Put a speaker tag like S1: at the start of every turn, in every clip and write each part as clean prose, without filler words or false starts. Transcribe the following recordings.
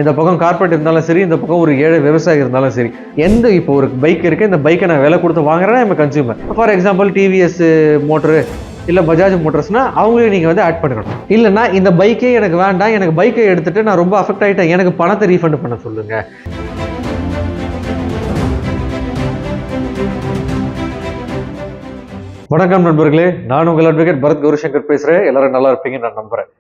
S1: இந்த பக்கம் கார்பரேட் இருந்தாலும் சரி, இந்த பக்கம் ஒரு ஏழை விவசாயி இருந்தாலும் சரி, இப்போ ஒரு பைக் இருக்கு, இந்த பைக்கை நான் விலை கொடுத்து வாங்குறேன்னா நம்ம consumer. For example TVS motor இல்லை பஜாஜ் மோட்டர்ஸ்னா அவங்களையும் நீங்கள் வந்து ஆட் பண்ணிக்கணும். இல்லைன்னா இந்த பைக்கே எனக்கு வேண்டாம், எனக்கு பைக்கை எடுத்துட்டு நான் ரொம்ப அஃபெக்ட் ஆகிட்டேன், எனக்கு பணத்தை ரீஃபண்ட் பண்ண சொல்லுங்க. வணக்கம் நண்பர்களே, நான் உங்கள் அட்வொகேட் பரத் கௌரிசங்கர் பேசுகிறேன். எல்லாரும் நல்லா இருப்பீங்கன்னு நான் நம்புறேன்.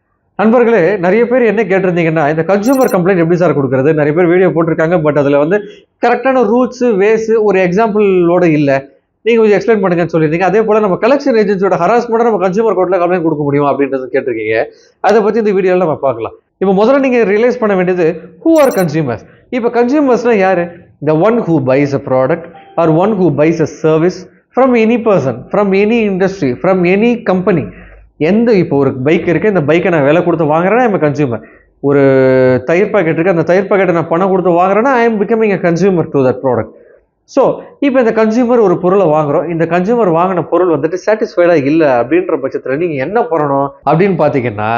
S1: நண்பர்களே, நிறைய பேர் என்ன கேட்டிருந்தீங்கன்னா, இந்த கன்சூமர் கம்ப்ளைண்ட் எப்படி சார் கொடுக்குறது? நிறைய பேர் வீடியோ போட்டிருக்காங்க, பட் அதில் வந்து கரெக்டான ரூல்ஸ் வேஸ் ஒரு எக்ஸாம்பிளோட இல்லை, நீங்கள் கொஞ்சம் எக்ஸ்பிளைன் பண்ணுங்கன்னு சொல்லியிருந்தீங்க. அதே போல் நம்ம கலெக்ஷன் ஏஜென்சியோட ஹராஸ்மெண்ட்டை நம்ம கன்சூமர் கோர்ட்டில் கம்ப்ளைண்ட் கொடுக்க முடியும் அப்படின்றது கேட்டிருக்கீங்க. அதை பற்றி இந்த வீடியோவில் நம்ம பார்க்கலாம். இப்போ முதல்ல நீங்கள் ரியலைஸ் பண்ண வேண்டியது, ஹூ ஆர் கன்சூமர்ஸ்? இப்போ கன்சூமர்ஸ்னால் யார்? The one who buys a product or one who buys a service from any person, from any industry, from any company. இப்போ ஒரு பைக் இருக்குது, இந்த பைக்கை நான் விலை கொடுத்து வாங்குறேன்னா ஐம் கன்சியூமர். ஒரு தயிர் பாக்கெட் இருக்குது, அந்த தயிர் பாக்கெட்டை நான் பணம் கொடுத்து வாங்குறேன்னா I am becoming a consumer to that product. So இப்போ இந்த கன்சியூமர் ஒரு பொருளை வாங்குறோம், இந்த கன்சியூமர் வாங்கின பொருள் வந்துட்டு சாட்டிஸ்ஃபைடாக இல்லை அப்படின்ற பட்சத்தில் நீங்கள் என்ன பண்ணணும் அப்படின்னு பார்த்தீங்கன்னா,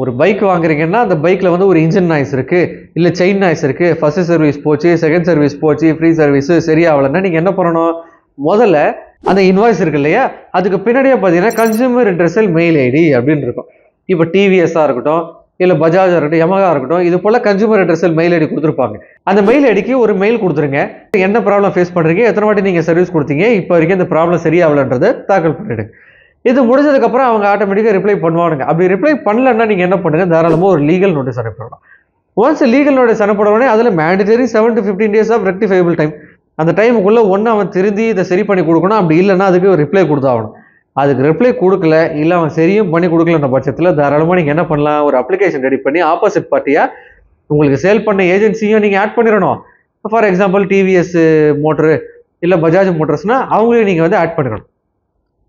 S1: ஒரு பைக் வாங்குறீங்கன்னா அந்த பைக்கில் வந்து ஒரு இன்ஜின் நாய்ஸ் இருக்குது, இல்லை செயின் நாய்ஸ் இருக்குது, ஃபர்ஸ்ட் சர்வீஸ் போச்சு, செகண்ட் சர்வீஸ் போச்சு, ஃப்ரீ சர்வீஸு சரியாகலைன்னா நீங்கள் என்ன பண்ணணும்? முதல்ல அந்த இன்வாய்ஸ் இருக்கு இல்லையா, அதுக்கு பின்னாடியே பார்த்தீங்கன்னா கன்சியூமர் இன்ட்ரெஸ்ட் மெயில் ஐடி அப்படின்னு இருக்கும். இப்போ டிவிஎஸ்ஸாக இருக்கட்டும், இல்லை பஜாஜாக இருக்கட்டும், யமகா இருக்கட்டும், இது போல் கன்சியூமர் இன்ட்ரெஸ்ட் மெயில் ஐடி கொடுத்துருப்பாங்க. அந்த மெயில் ஐடிக்கு ஒரு மெயில் கொடுத்துருங்க. என்ன ப்ராப்ளம் ஃபேஸ் பண்ணுறீங்க, எத்தனை வாட்டி நீங்கள் சர்வீஸ் கொடுத்தீங்க, இப்போ வரைக்கும் இந்த ப்ராப்ளம் சரியாகலன்றதை தாக்கல் பண்ணிவிடுங்க. இது முடிஞ்சதுக்கப்புறம் அவங்க ஆட்டோமேட்டிக்காக ரிப்ளை பண்ணுவானுங்க. அப்படி ரிப்ளை பண்ணலன்னா நீங்கள் என்ன பண்ணுங்கள், தாராளமாக ஒரு லீகல் நோட்டீஸ் அனுப்பிடலாம். ஒன்ஸ் லீகல் நோட்டீஸ் அனுப்பின உடனே அதில் mandatory 7 to 15 days of rectifiable time. அந்த டைமுக்குள்ளே ஒன்று அவன் திருந்தி இதை சரி பண்ணி கொடுக்கணும், அப்படி இல்லைன்னா அதுக்கு ஒரு ரிப்ளை கொடுத்தாகணும். அதுக்கு ரிப்ளை கொடுக்கல, இல்லை அவன் சரியும் பண்ணி கொடுக்கலன்ற பட்சத்தில் தாராளமாக நீங்கள் என்ன பண்ணலாம், ஒரு அப்ளிகேஷன் ரெடி பண்ணி ஆப்போசிட் பார்ட்டியாக உங்களுக்கு சேல் பண்ண ஏஜென்சியும் நீங்கள் ஆட் பண்ணிடணும். ஃபார் எக்ஸாம்பிள் டிவிஎஸ் மோட்டரு இல்லை பஜாஜ் மோட்டர்ஸ்னால் அவங்களையும் நீங்கள் வந்து ஆட் பண்ணிடணும்.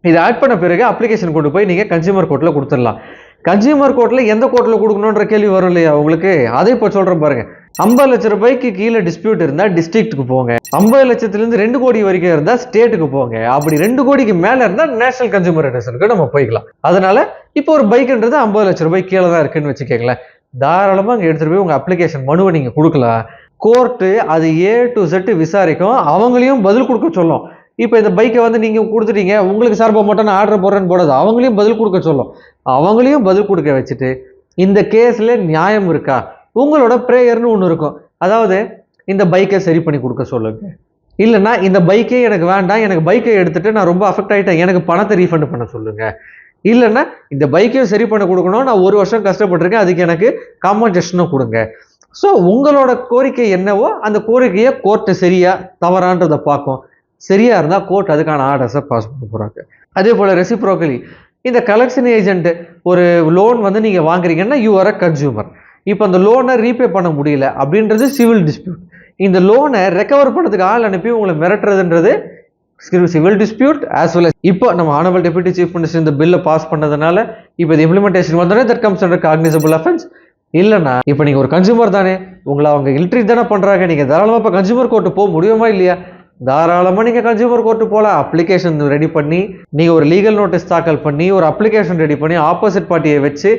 S1: இது ஆட் பண்ண பிறகு அப்ளிகேஷன் கொண்டு போய் நீங்கள் கன்சியூமர் கோர்ட்டில் கொடுத்துடலாம். கன்சியூமர் கோர்ட்டில் எந்த கோர்ட்டில் கொடுக்கணுன்ற கேள்வி வரும் இல்லையா உங்களுக்கு, அதை இப்போ சொல்கிறேன் பாருங்கள். 50 லட்ச ரூபாய்க்கு கீழே டிஸ்பியூட் இருந்தால் டிஸ்ட்ரிக்ட்டுக்கு போங்க, 50 லட்சத்துலேருந்து 2 கோடி வரைக்கும் இருந்தால் ஸ்டேட்டுக்கு போங்க, அப்படி 2 கோடிக்கு மேலே இருந்தால் நேஷனல் கன்சூமர் ரெட்டர்ஸனுக்கு நம்ம போய்க்கலாம். அதனால இப்போ ஒரு பைக்குன்றது 50 லட்ச ரூபாய்க்கு கீழே தான் இருக்குன்னு வச்சுக்கோங்களேன். தாராளமாக அங்கே எடுத்துகிட்டு போய் உங்கள் அப்ளிகேஷன் மனுவை நீங்கள் கொடுக்கலாம். கோர்ட்டு அது A to Z விசாரிக்கும், அவங்களையும் பதில் கொடுக்க சொல்லும். இப்போ இந்த பைக்கை வந்து நீங்கள் கொடுத்துட்டீங்க, உங்களுக்கு சார்பாக மட்டும் நான் ஆர்டர் போடுறேன்னு போடாது, அவங்களையும் பதில் கொடுக்க சொல்லும். அவங்களையும் பதில் கொடுக்க வச்சுட்டு இந்த கேஸில் நியாயம் இருக்கா, உங்களோட ப்ரேயர்னு ஒன்று இருக்கும். அதாவது இந்த பைக்கை சரி பண்ணி கொடுக்க சொல்லுங்க, இல்லைன்னா இந்த பைக்கே எனக்கு வேண்டாம், எனக்கு பைக்கை எடுத்துட்டு நான் ரொம்ப அஃபெக்ட் ஆகிட்டேன், எனக்கு பணத்தை ரீஃபண்ட் பண்ண சொல்லுங்க, இல்லைன்னா இந்த பைக்கையும் சரி பண்ண கொடுக்கணும், நான் 1 வருஷம் கஷ்டப்பட்டிருக்கேன், அதுக்கு எனக்கு காம்பன்சேஷனும் கொடுங்க. ஸோ உங்களோட கோரிக்கை என்னவோ அந்த கோரிக்கையை கோர்ட்டு சரியா தவறான்றதை பார்க்கும். சரியா இருந்தால் கோர்ட் அதுக்கான ஆர்டர்ஸை பாஸ் பண்ண போகிறாங்க. அதே போல் ரெசிப்ரோக்கலி இந்த கலெக்ஷன் ஏஜென்ட் ஒரு லோன் வந்து நீங்கள் வாங்குறீங்கன்னா யூ ஆர் அ கன்சூமர். இப்போ அந்த லோனை ரீபே பண்ண முடியல அப்படின்றது சிவில் டிஸ்பியூட். இந்த லோனை ரெக்கவர் பண்ணுறதுக்கு ஆள் அனுப்பி உங்களை மிரட்டுறதுன்றது civil dispute as well as. இப்போ நம்ம ஆனரபிள் டெப்யூட்டி சீஃப் மினிஸ்டர் இந்த பில்லை பாஸ் பண்ணதுனால இப்போ இது இம்ப்ளிமெண்டேஷன் வந்தோடனே that comes under cognisable offence. இல்லைன்னா இப்போ நீங்கள் ஒரு கன்சூமர் தானே, உங்களை அவங்க இல்ட்ரீட் தானே பண்ணுறாங்க, நீங்கள் தாராளமாக இப்போ கன்சூமர் கோர்ட்டு போக முடியுமா இல்லையா? தாராளமாக நீங்கள் கன்சூமர் கோர்ட்டு போகலாம். அப்ளிகேஷன் ரெடி பண்ணி நீங்கள் ஒரு லீகல் நோட்டீஸ் தாக்கல் பண்ணி ஒரு அப்ளிகேஷன் ரெடி பண்ணி ஆப்போசிட் பார்ட்டியை வச்சு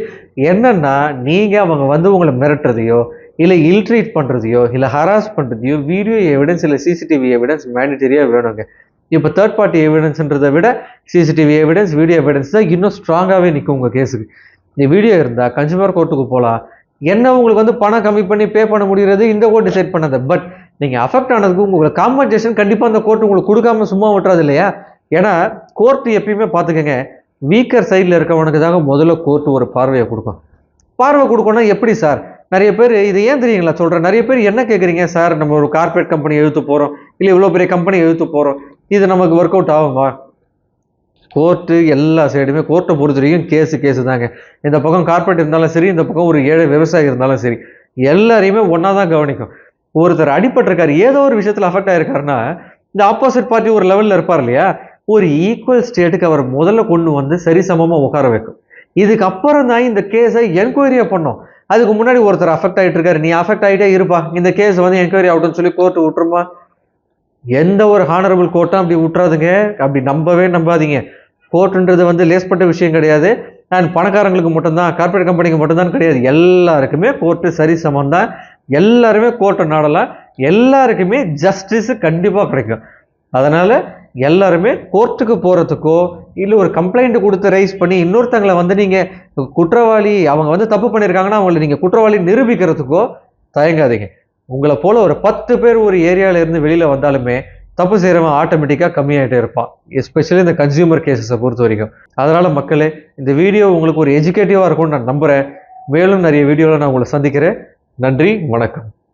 S1: என்னன்னா நீங்கள் அவங்க வந்து உங்களை மிரட்டுறதையோ இல்லை இல்ட்ரீட் பண்ணுறதையோ இல்லை ஹராஸ் பண்ணுறதையோ வீடியோ எவிடன்ஸ் இல்லை சிசிடிவி எவிடன்ஸ் மேண்டேட்டரியாக வேணுங்க. இப்போ தேர்ட் பார்ட்டி எவிடன்ஸ்ன்றதை விட சிசிடிவி எவிடன்ஸ் வீடியோ எவிடன்ஸ் தான் இன்னும் ஸ்ட்ராங்காகவே நிற்கும் உங்கள் கேஸுக்கு. இந்த வீடியோ இருந்தால் கன்சூமர் கோர்ட்டுக்கு போகலாம். என்ன உங்களுக்கு வந்து பணம் கம்மி பண்ணி பே பண்ண முடிகிறது இந்த கோர்ட் டிசைட் பண்ணது. பட் நீங்கள் அஃபெக்ட் ஆனதுக்கு உங்களுக்கு காம்பன்சேஷன் கண்டிப்பாக அந்த கோர்ட் உங்களுக்கு கொடுக்காம சும்மா விட்டுறது இல்லையா? ஏன்னா கோர்ட்டு எப்பயுமே பார்த்துக்கங்க, வீக்கர் சைடில் இருக்கவனுக்கு தாங்க முதல்ல கோர்ட்டு ஒரு பார்வையை கொடுக்கும். பார்வை கொடுக்கணும்னா எப்படி சார்? நிறைய பேர் இது ஏன் தெரியுங்களா சொல்கிறேன், நிறைய பேர் என்ன கேட்குறீங்க சார், நம்ம ஒரு கார்பரேட் கம்பெனி எழுத்து போகிறோம், இல்லை இவ்வளோ பெரிய கம்பெனி எழுத்து போகிறோம், இது நமக்கு ஒர்க் அவுட் ஆகுமா? கோர்ட்டு எல்லா சைடுமே கோர்ட்டை பொறுத்த வரைக்கும் கேஸு தாங்க. இந்த பக்கம் கார்பரேட் இருந்தாலும் சரி, இந்த பக்கம் ஒரு ஏழை விவசாயி இருந்தாலும் சரி, எல்லாரையுமே ஒன்றா தான் கவனிக்கும். ஒருத்தர் அடிபட்டிருக்காரு, ஏதோ ஒரு விஷயத்தில் அஃபெக்ட் ஆகிருக்காருன்னா இந்த ஆப்போசிட் பார்ட்டி ஒரு லெவலில் இருப்பார் இல்லையா, ஒரு ஈக்குவல் ஸ்டேட்டுக்கு அவர் முதல்ல கொண்டு வந்து சரிசமமாக உட்கார வைக்கும். இதுக்கப்புறம் தான் இந்த கேஸை என்கொயரியை பண்ணோம். அதுக்கு முன்னாடி ஒருத்தர் அஃபெக்ட் ஆகிட்டு இருக்காரு, நீ அஃபெக்ட் ஆகிட்டே இருப்பா, இந்த கேஸ் வந்து என்கொயரி ஆகட்டும்னு சொல்லி கோர்ட்டு விட்டுருமா? எந்த ஒரு ஹானரபிள் கோர்ட்டும் அப்படி விட்டுறாதுங்க. அப்படி நம்பாதீங்க. கோர்ட்டுன்றது வந்து லேஸ்பட்ட விஷயம் கிடையாது. அண்ட் பணக்காரங்களுக்கு மட்டும்தான், கார்பரேட் கம்பெனிக்கு மட்டும்தான் கிடையாது, எல்லாருக்குமே கோர்ட்டு சரி சமம் தான். எல்லாருமே கோர்ட்டை நாடலாம், எல்லாருக்குமே ஜஸ்டிஸ் கண்டிப்பாக கிடைக்கும். அதனால் எல்லாருமே கோர்ட்டுக்கு போகிறதுக்கோ இல்லை ஒரு கம்ப்ளைண்ட் கொடுத்து ரைஸ் பண்ணி இன்னொருத்தங்களை வந்து நீங்கள் குற்றவாளி, அவங்க வந்து தப்பு பண்ணியிருக்காங்கன்னா அவங்களை நீங்கள் குற்றவாளி நிரூபிக்கிறதுக்கோ தயங்காதீங்க. உங்களை போல் ஒரு 10 பேர் ஒரு ஏரியாவில் இருந்து வெளியில் வந்தாலுமே தப்பு செய்கிறவன் ஆட்டோமேட்டிக்காக கம்மியாகிட்டே இருப்பான், எஸ்பெஷலி இந்த கன்சியூமர் கேசஸை பொறுத்த வரைக்கும். அதனால் மக்களே, இந்த வீடியோ உங்களுக்கு ஒரு எஜுகேட்டிவாக இருக்கும்னு நான் நம்புகிறேன். மேலும் நிறைய வீடியோவில் நான் உங்களை சந்திக்கிறேன். நன்றி, வணக்கம்.